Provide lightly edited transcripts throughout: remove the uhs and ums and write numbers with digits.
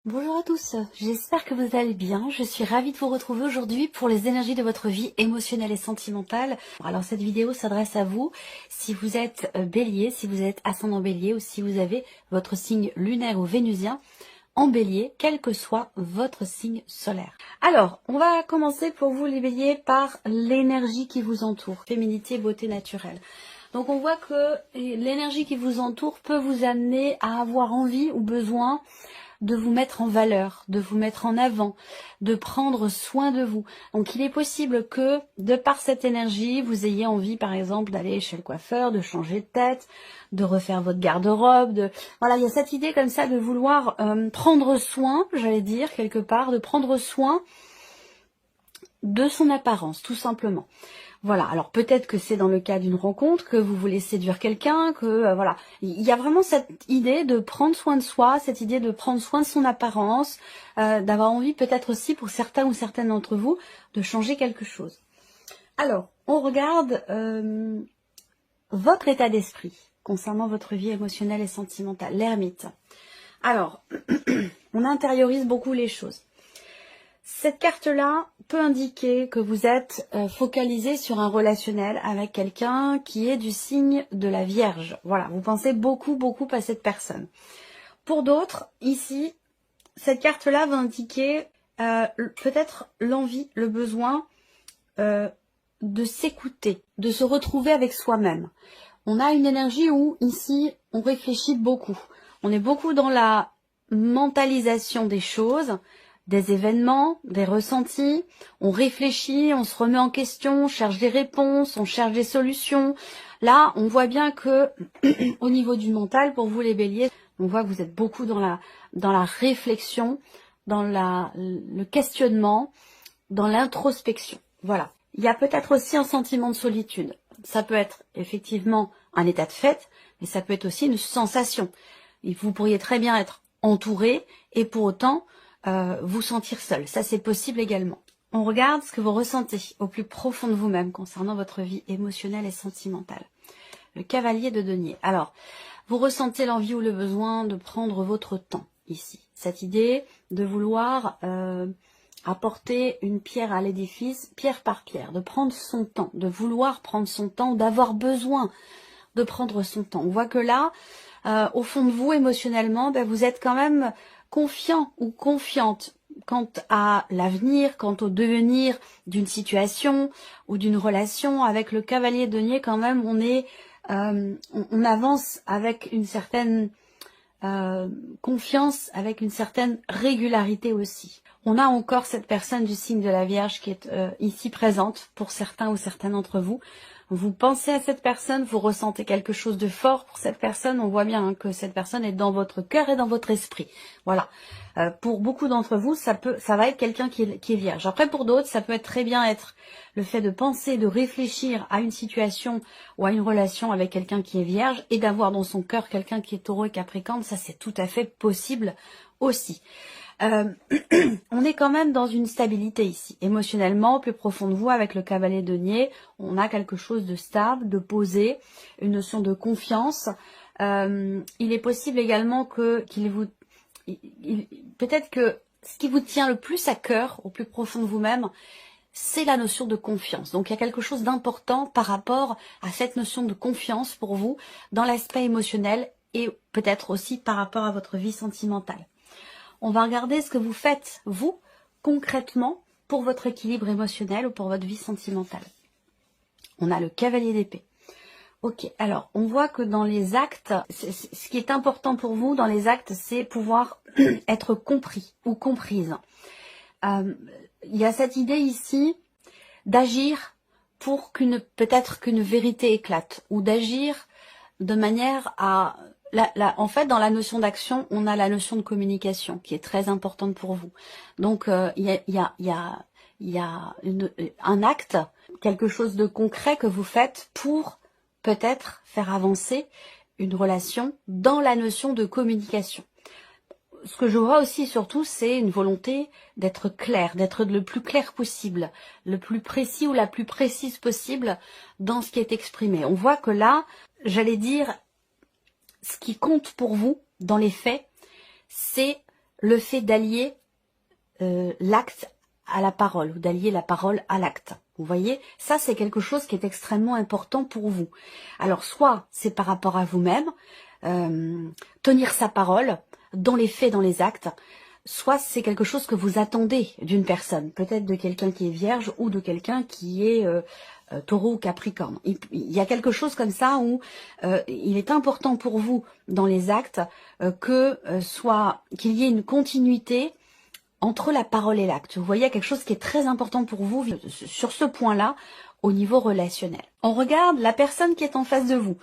Bonjour à tous, j'espère que vous allez bien. Je suis ravie de vous retrouver aujourd'hui pour les énergies de votre vie émotionnelle et sentimentale. Alors cette vidéo s'adresse à vous si vous êtes bélier, si vous êtes ascendant bélier ou si vous avez votre signe lunaire ou vénusien en bélier, quel que soit votre signe solaire. Alors, on va commencer pour vous les béliers par l'énergie qui vous entoure, féminité, beauté naturelle. Donc on voit que l'énergie qui vous entoure peut vous amener à avoir envie ou besoin de vous mettre en valeur, de vous mettre en avant, de prendre soin de vous. Donc il est possible que, de par cette énergie, vous ayez envie par exemple d'aller chez le coiffeur, de changer de tête, de refaire votre garde-robe, voilà, il y a cette idée comme ça de vouloir prendre soin, j'allais dire quelque part, de prendre soin de son apparence, tout simplement. Voilà, alors peut-être que c'est dans le cas d'une rencontre, que vous voulez séduire quelqu'un, que voilà. Il y a vraiment cette idée de prendre soin de soi, cette idée de prendre soin de son apparence, d'avoir envie peut-être aussi pour certains ou certaines d'entre vous de changer quelque chose. Alors, on regarde votre état d'esprit concernant votre vie émotionnelle et sentimentale, l'ermite. Alors, on intériorise beaucoup les choses. Cette carte-là peut indiquer que vous êtes focalisé sur un relationnel avec quelqu'un qui est du signe de la Vierge. Voilà, vous pensez beaucoup à cette personne. Pour d'autres, ici, cette carte-là va indiquer peut-être l'envie, le besoin de s'écouter, de se retrouver avec soi-même. On a une énergie où, ici, on réfléchit beaucoup. On est beaucoup dans la mentalisation des choses, des événements, des ressentis, on réfléchit, on se remet en question, on cherche des réponses, on cherche des solutions. Là, on voit bien que au niveau du mental, pour vous les béliers, on voit que vous êtes beaucoup dans la réflexion, dans le questionnement, dans l'introspection. Voilà. Il y a peut-être aussi un sentiment de solitude. Ça peut être effectivement un état de fait, mais ça peut être aussi une sensation. Et vous pourriez très bien être entouré et pour autant vous sentir seul. Ça, c'est possible également. On regarde ce que vous ressentez au plus profond de vous-même concernant votre vie émotionnelle et sentimentale. Le cavalier de denier. Alors, vous ressentez l'envie ou le besoin de prendre votre temps ici. Cette idée de vouloir apporter une pierre à l'édifice, pierre par pierre, de prendre son temps, de vouloir prendre son temps, d'avoir besoin de prendre son temps. On voit que là, au fond de vous, émotionnellement, vous êtes quand même confiant ou confiante quant à l'avenir, quant au devenir d'une situation ou d'une relation. Avec le cavalier de denier, quand même, on avance avec une certaine confiance, avec une certaine régularité aussi. On a encore cette personne du signe de la Vierge qui est ici présente pour certains ou certaines d'entre vous. Vous pensez à cette personne, vous ressentez quelque chose de fort pour cette personne. On voit bien que cette personne est dans votre cœur et dans votre esprit. Voilà. Pour beaucoup d'entre vous, ça va être quelqu'un qui est vierge. Après, pour d'autres, ça peut être très bien être le fait de penser, de réfléchir à une situation ou à une relation avec quelqu'un qui est vierge et d'avoir dans son cœur quelqu'un qui est taureau et capricorne. Ça, c'est tout à fait possible aussi. On est quand même dans une stabilité ici. Émotionnellement, au plus profond de vous, avec le cavalier de denier, on a quelque chose de stable, de posé, une notion de confiance. Il est possible également peut-être que ce qui vous tient le plus à cœur, au plus profond de vous-même, c'est la notion de confiance. Donc il y a quelque chose d'important par rapport à cette notion de confiance pour vous dans l'aspect émotionnel et peut-être aussi par rapport à votre vie sentimentale. On va regarder ce que vous faites, vous, concrètement, pour votre équilibre émotionnel ou pour votre vie sentimentale. On a le cavalier d'épée. Ok, alors, on voit que dans les actes, ce qui est important pour vous dans les actes, c'est pouvoir être compris ou comprise. Il y a cette idée ici d'agir pour peut-être qu'une vérité éclate, ou d'agir de manière à... en fait, dans la notion d'action, on a la notion de communication qui est très importante pour vous. Donc, il y a un acte, quelque chose de concret que vous faites pour peut-être faire avancer une relation dans la notion de communication. Ce que je vois aussi surtout, c'est une volonté d'être clair, d'être le plus clair possible, le plus précis ou la plus précise possible dans ce qui est exprimé. On voit que là, j'allais dire, ce qui compte pour vous, dans les faits, c'est le fait d'allier l'acte à la parole, ou d'allier la parole à l'acte. Vous voyez, ça c'est quelque chose qui est extrêmement important pour vous. Alors soit c'est par rapport à vous-même, tenir sa parole dans les faits, dans les actes, soit c'est quelque chose que vous attendez d'une personne, peut-être de quelqu'un qui est vierge ou de quelqu'un qui est taureau ou capricorne. Il y a quelque chose comme ça où il est important pour vous dans les actes qu'il y ait une continuité entre la parole et l'acte. Vous voyez, il y a quelque chose qui est très important pour vous sur ce point-là au niveau relationnel. On regarde la personne qui est en face de vous.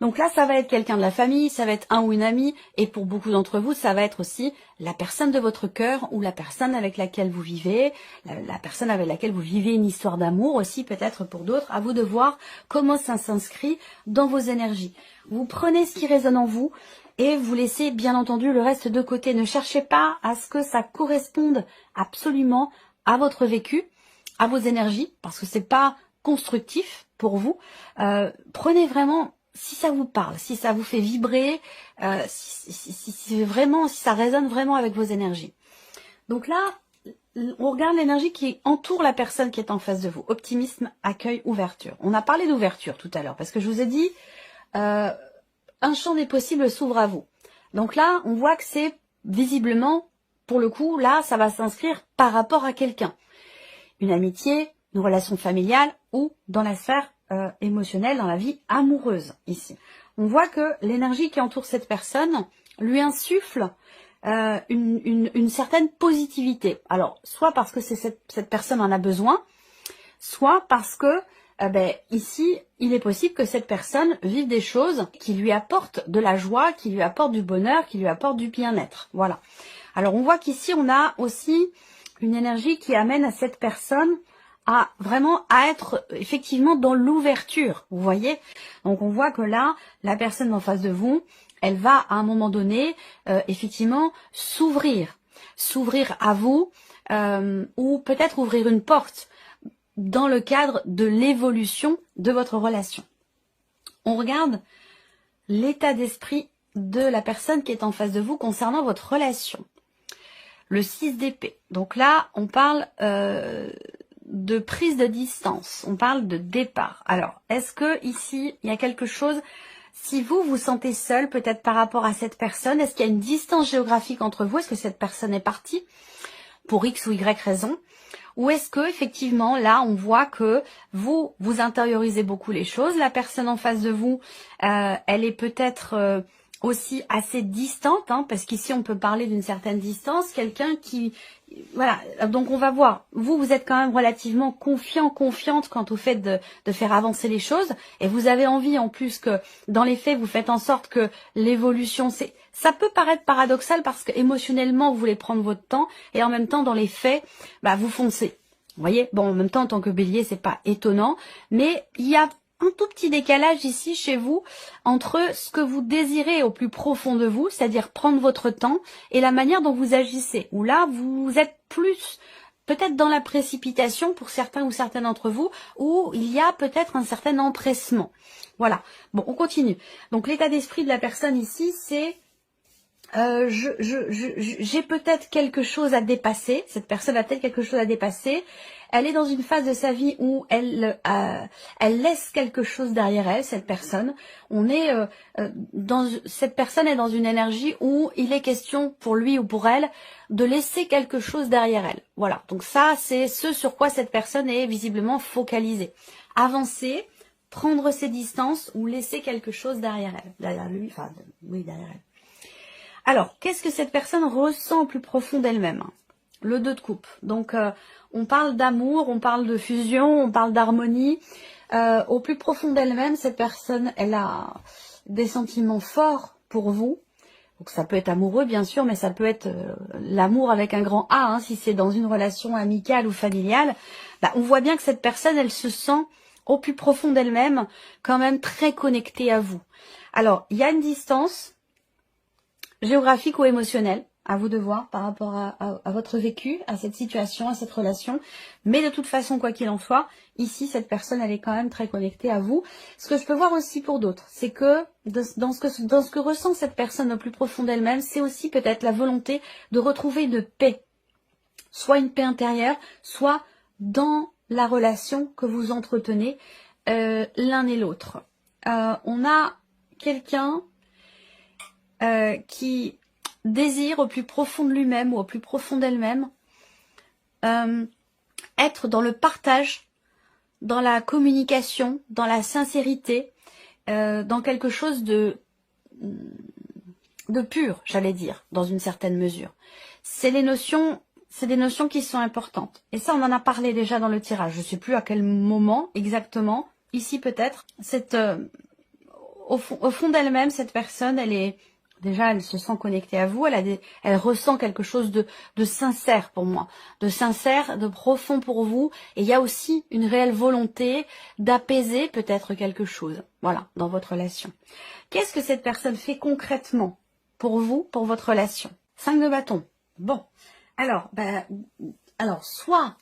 Donc là, ça va être quelqu'un de la famille, ça va être un ou une amie, et pour beaucoup d'entre vous, ça va être aussi la personne de votre cœur ou la personne avec laquelle vous vivez, la personne avec laquelle vous vivez une histoire d'amour aussi, peut-être pour d'autres. À vous de voir comment ça s'inscrit dans vos énergies. Vous prenez ce qui résonne en vous et vous laissez bien entendu le reste de côté. Ne cherchez pas à ce que ça corresponde absolument à votre vécu, à vos énergies, parce que c'est pas constructif pour vous. Prenez vraiment, si ça vous parle, si ça vous fait vibrer, si ça résonne vraiment avec vos énergies. Donc là, on regarde l'énergie qui entoure la personne qui est en face de vous. Optimisme, accueil, ouverture. On a parlé d'ouverture tout à l'heure, parce que je vous ai dit, un champ des possibles s'ouvre à vous. Donc là, on voit que c'est visiblement, pour le coup, là, ça va s'inscrire par rapport à quelqu'un. Une amitié, une relation familiale ou dans la sphère émotionnelle, dans la vie amoureuse ici. On voit que l'énergie qui entoure cette personne lui insuffle une certaine positivité. Alors, soit parce que cette personne en a besoin, soit parce que ici, il est possible que cette personne vive des choses qui lui apportent de la joie, qui lui apportent du bonheur, qui lui apportent du bien-être. Voilà. Alors, on voit qu'ici, on a aussi une énergie qui amène à cette personne à être effectivement dans l'ouverture, vous voyez. Donc on voit que là, la personne en face de vous, elle va à un moment donné effectivement s'ouvrir à vous, ou peut-être ouvrir une porte dans le cadre de l'évolution de votre relation. On regarde l'état d'esprit de la personne qui est en face de vous concernant votre relation. Le 6 d'épée. Donc là, on parle de prise de distance, on parle de départ. Alors, est-ce que ici, il y a quelque chose, si vous vous sentez seul, peut-être par rapport à cette personne, est-ce qu'il y a une distance géographique entre vous? Est-ce que cette personne est partie pour X ou Y raison? Ou est-ce que effectivement, là, on voit que vous intériorisez beaucoup les choses, la personne en face de vous, elle est peut-être aussi assez distante, hein, parce qu'ici on peut parler d'une certaine distance, quelqu'un qui, voilà, donc on va voir, vous êtes quand même relativement confiante quant au fait de faire avancer les choses, et vous avez envie en plus que, dans les faits, vous faites en sorte que l'évolution, ça peut paraître paradoxal parce que émotionnellement vous voulez prendre votre temps, et en même temps dans les faits, vous foncez. Vous voyez, bon, en même temps en tant que bélier c'est pas étonnant, mais il y a un tout petit décalage ici chez vous entre ce que vous désirez au plus profond de vous, c'est-à-dire prendre votre temps, et la manière dont vous agissez, où là vous êtes plus peut-être dans la précipitation pour certains ou certaines d'entre vous, où il y a peut-être un certain empressement. Voilà, bon, on continue. Donc l'état d'esprit de la personne ici, c'est j'ai peut-être quelque chose à dépasser, cette personne a peut-être quelque chose à dépasser, elle est dans une phase de sa vie où elle laisse quelque chose derrière elle, cette personne. Cette personne est dans une énergie où il est question pour lui ou pour elle de laisser quelque chose derrière elle. Voilà, donc ça c'est ce sur quoi cette personne est visiblement focalisée. Avancer, prendre ses distances ou laisser quelque chose derrière elle, derrière lui, enfin oui, derrière elle. Alors, qu'est-ce que cette personne ressent au plus profond d'elle-même? Le 2 de coupe. Donc, on parle d'amour, on parle de fusion, on parle d'harmonie. Au plus profond d'elle-même, cette personne, elle a des sentiments forts pour vous. Donc, ça peut être amoureux, bien sûr, mais ça peut être l'amour avec un grand A, hein, si c'est dans une relation amicale ou familiale. On voit bien que cette personne, elle se sent au plus profond d'elle-même quand même très connectée à vous. Alors, il y a une distance géographique ou émotionnel, à vous de voir par rapport à votre vécu, à cette situation, à cette relation. Mais de toute façon, quoi qu'il en soit, ici, cette personne, elle est quand même très connectée à vous. Ce que je peux voir aussi pour d'autres, c'est que dans ce que ressent cette personne au plus profond d'elle-même, c'est aussi peut-être la volonté de retrouver une paix. Soit une paix intérieure, soit dans la relation que vous entretenez l'un et l'autre. On a quelqu'un qui désire au plus profond de lui-même ou au plus profond d'elle-même être dans le partage, dans la communication, dans la sincérité, dans quelque chose de pur, j'allais dire, dans une certaine mesure. C'est des notions qui sont importantes. Et ça, on en a parlé déjà dans le tirage. Je ne sais plus à quel moment exactement. Ici, peut-être. Au fond d'elle-même, cette personne, elle se sent connectée à vous. Elle ressent quelque chose de sincère pour moi. De sincère, de profond pour vous. Et il y a aussi une réelle volonté d'apaiser peut-être quelque chose. Voilà, dans votre relation. Qu'est-ce que cette personne fait concrètement pour vous, pour votre relation? 5 de bâton. Bon. Alors, soit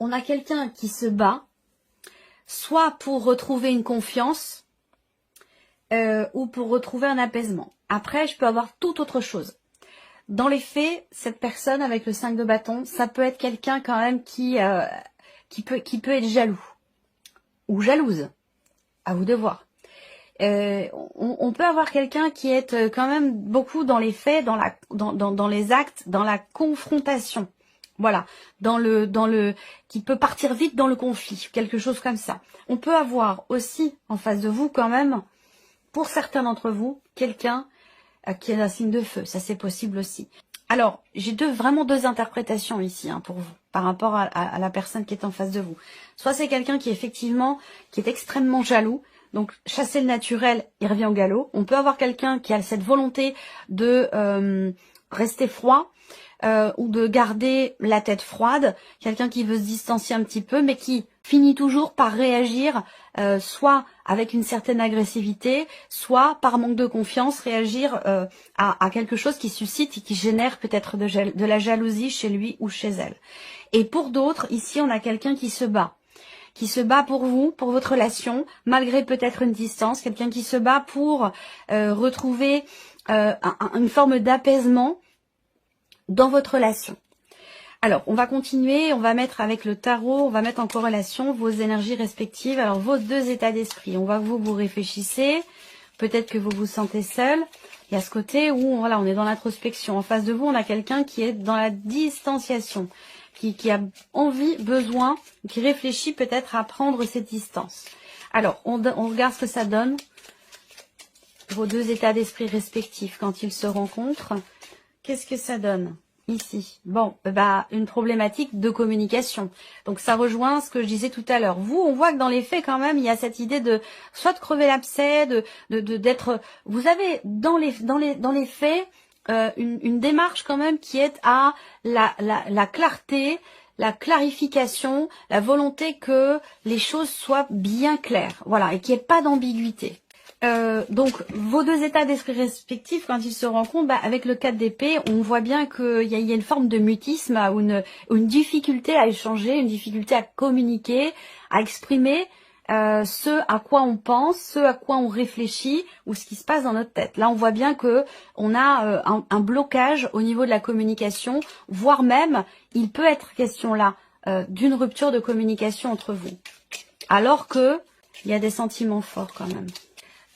on a quelqu'un qui se bat, soit pour retrouver une confiance, ou pour retrouver un apaisement. Après, je peux avoir toute autre chose. Dans les faits, cette personne avec le 5 de bâton, ça peut être quelqu'un quand même qui peut être jaloux ou jalouse. À vous de voir. On peut avoir quelqu'un qui est quand même beaucoup dans les faits, dans les actes, dans la confrontation. Voilà, qui peut partir vite dans le conflit, quelque chose comme ça. On peut avoir aussi en face de vous quand même, pour certains d'entre vous, quelqu'un qui est un signe de feu. Ça, c'est possible aussi. Alors, j'ai vraiment deux interprétations ici pour vous, par rapport à la personne qui est en face de vous. Soit c'est quelqu'un qui est extrêmement jaloux. Donc, chasser le naturel, il revient au galop. On peut avoir quelqu'un qui a cette volonté de rester froid ou de garder la tête froide. Quelqu'un qui veut se distancier un petit peu, mais qui finit toujours par réagir soit avec une certaine agressivité, soit par manque de confiance, réagir à quelque chose qui suscite et qui génère peut-être de la jalousie chez lui ou chez elle. Et pour d'autres, ici, on a quelqu'un qui se bat pour vous, pour votre relation, malgré peut-être une distance, quelqu'un qui se bat pour retrouver une forme d'apaisement dans votre relation. Alors, on va continuer, on va mettre avec le tarot, on va mettre en corrélation vos énergies respectives, alors vos deux états d'esprit. On va vous réfléchissez, peut-être que vous vous sentez seul. Il y a ce côté où voilà, on est dans l'introspection. En face de vous, on a quelqu'un qui est dans la distanciation, qui a envie, besoin, qui réfléchit peut-être à prendre cette distance. Alors, on regarde ce que ça donne, vos deux états d'esprit respectifs quand ils se rencontrent. Qu'est-ce que ça donne ici? Bon, une problématique de communication. Donc ça rejoint ce que je disais tout à l'heure. Vous, on voit que dans les faits quand même, il y a cette idée de soit de crever l'abcès, d'être. Vous avez dans les faits une démarche quand même qui est à la clarté, la clarification, la volonté que les choses soient bien claires. Voilà, et qu'il n'y ait pas d'ambiguïté. Donc vos deux états d'esprit respectifs quand ils se rencontrent, avec le 4 d'épée, on voit bien qu'il y a une forme de mutisme ou une difficulté à échanger, une difficulté à communiquer, à exprimer ce à quoi on pense, ce à quoi on réfléchit ou ce qui se passe dans notre tête. Là, on voit bien que on a un blocage au niveau de la communication, voire même, il peut être question là d'une rupture de communication entre vous. Alors que il y a des sentiments forts quand même.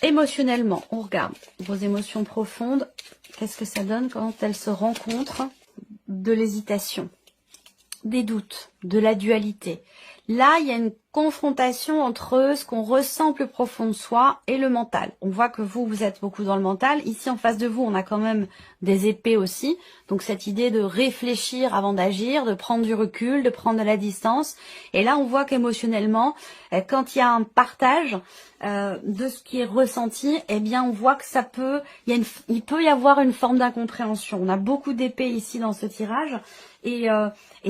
Émotionnellement, on regarde vos émotions profondes. Qu'est-ce que ça donne quand elles se rencontrent? De l'hésitation, des doutes, de la dualité. Là, il y a une confrontation entre ce qu'on ressent plus profond de soi et le mental. On voit que vous êtes beaucoup dans le mental. Ici, en face de vous, on a quand même des épées aussi. Donc, cette idée de réfléchir avant d'agir, de prendre du recul, de prendre de la distance. Et là, on voit qu'émotionnellement, quand il y a un partage de ce qui est ressenti, eh bien, on voit que il peut y avoir une forme d'incompréhension. On a beaucoup d'épées ici dans ce tirage. Et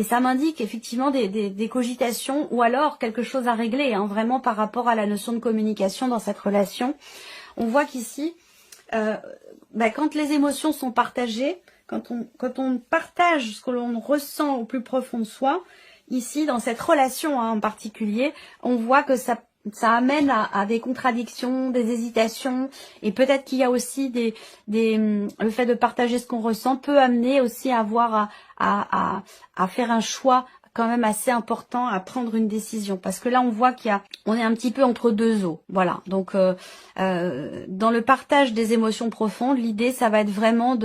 ça m'indique effectivement des cogitations ou alors quelque chose à régler, vraiment par rapport à la notion de communication dans cette relation. On voit qu'ici, quand les émotions sont partagées, quand on partage ce que l'on ressent au plus profond de soi, ici, dans cette relation en particulier, on voit que ça amène à des contradictions, des hésitations, et peut-être qu'il y a aussi le fait de partager ce qu'on ressent peut amener aussi à avoir à faire un choix quand même assez important, à prendre une décision, parce que là on voit on est un petit peu entre deux eaux, voilà. Donc dans le partage des émotions profondes, l'idée ça va être vraiment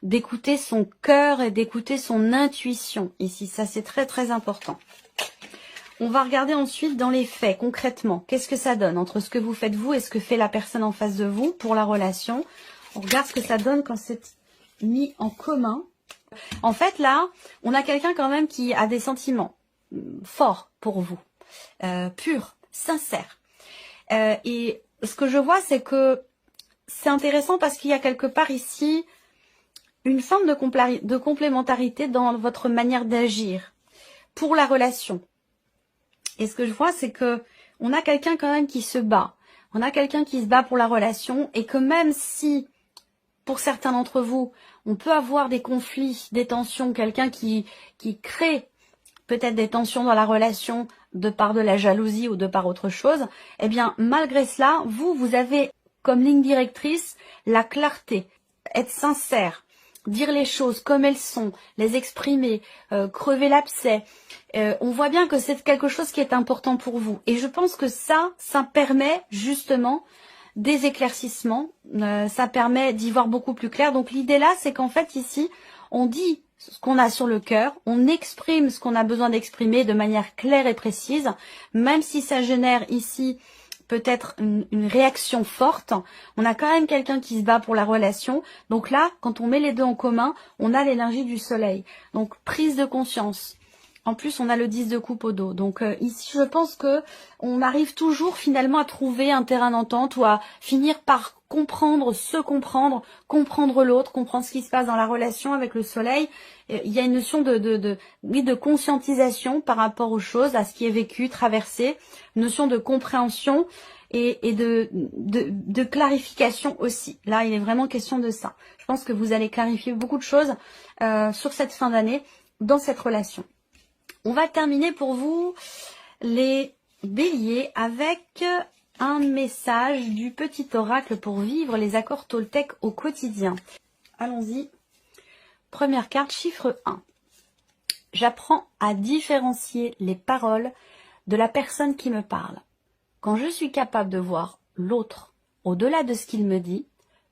d'écouter son cœur et d'écouter son intuition ici, ça c'est très très important. On va regarder ensuite dans les faits, concrètement, qu'est-ce que ça donne entre ce que vous faites vous et ce que fait la personne en face de vous pour la relation. On regarde ce que ça donne quand c'est mis en commun. En fait, là, on a quelqu'un quand même qui a des sentiments forts pour vous, purs, sincères. Et ce que je vois, c'est que c'est intéressant parce qu'il y a quelque part ici une forme de complémentarité dans votre manière d'agir pour la relation. Et ce que je vois, c'est que on a quelqu'un quand même qui se bat. On a quelqu'un qui se bat pour la relation et que même si, pour certains d'entre vous, on peut avoir des conflits, des tensions, quelqu'un qui crée peut-être des tensions dans la relation de par de la jalousie ou de par autre chose, eh bien, malgré cela, vous avez comme ligne directrice la clarté, être sincère, dire les choses comme elles sont, les exprimer, crever l'abcès. On voit bien que c'est quelque chose qui est important pour vous. Et je pense que ça permet justement des éclaircissements, ça permet d'y voir beaucoup plus clair. Donc l'idée là, c'est qu'en fait ici, on dit ce qu'on a sur le cœur, on exprime ce qu'on a besoin d'exprimer de manière claire et précise, même si ça génère ici peut-être une réaction forte, on a quand même quelqu'un qui se bat pour la relation. Donc là, quand on met les deux en commun, on a l'énergie du soleil. Donc prise de conscience. En plus, on a le 10 de coupe au dos. Donc ici, je pense que on arrive toujours finalement à trouver un terrain d'entente ou à finir par comprendre, se comprendre, comprendre l'autre, comprendre ce qui se passe dans la relation avec le soleil. Il y a une notion de conscientisation par rapport aux choses, à ce qui est vécu, traversé, une notion de compréhension et de clarification aussi. Là, il est vraiment question de ça. Je pense que vous allez clarifier beaucoup de choses sur cette fin d'année dans cette relation. On va terminer pour vous, les béliers, avec un message du petit oracle pour vivre les accords Toltec au quotidien. Allons-y. Première carte, chiffre 1. J'apprends à différencier les paroles de la personne qui me parle. Quand je suis capable de voir l'autre au-delà de ce qu'il me dit,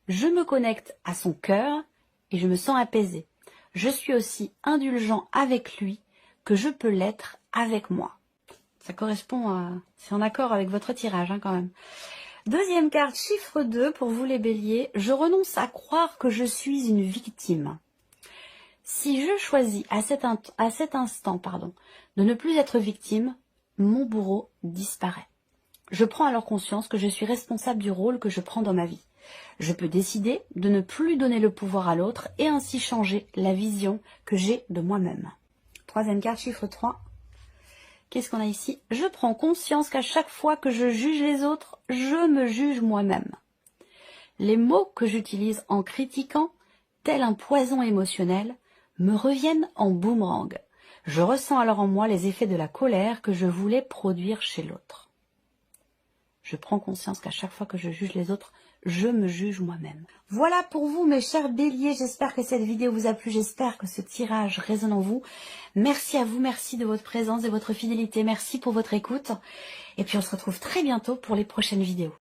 je me connecte à son cœur et je me sens apaisée. Je suis aussi indulgent avec lui que je peux l'être avec moi. Ça correspond à... C'est en accord avec votre tirage quand même. Deuxième carte, chiffre 2 pour vous les béliers. Je renonce à croire que je suis une victime. Si je choisis à cet instant de ne plus être victime, mon bourreau disparaît. Je prends alors conscience que je suis responsable du rôle que je prends dans ma vie. Je peux décider de ne plus donner le pouvoir à l'autre et ainsi changer la vision que j'ai de moi-même. Troisième carte, chiffre 3. Qu'est-ce qu'on a ici? Je prends conscience qu'à chaque fois que je juge les autres, je me juge moi-même. Les mots que j'utilise en critiquant, tel un poison émotionnel, me reviennent en boomerang. Je ressens alors en moi les effets de la colère que je voulais produire chez l'autre. Je prends conscience qu'à chaque fois que je juge les autres, je me juge moi-même. Voilà pour vous mes chers béliers, j'espère que cette vidéo vous a plu, j'espère que ce tirage résonne en vous. Merci à vous, merci de votre présence, de votre fidélité, merci pour votre écoute. Et puis on se retrouve très bientôt pour les prochaines vidéos.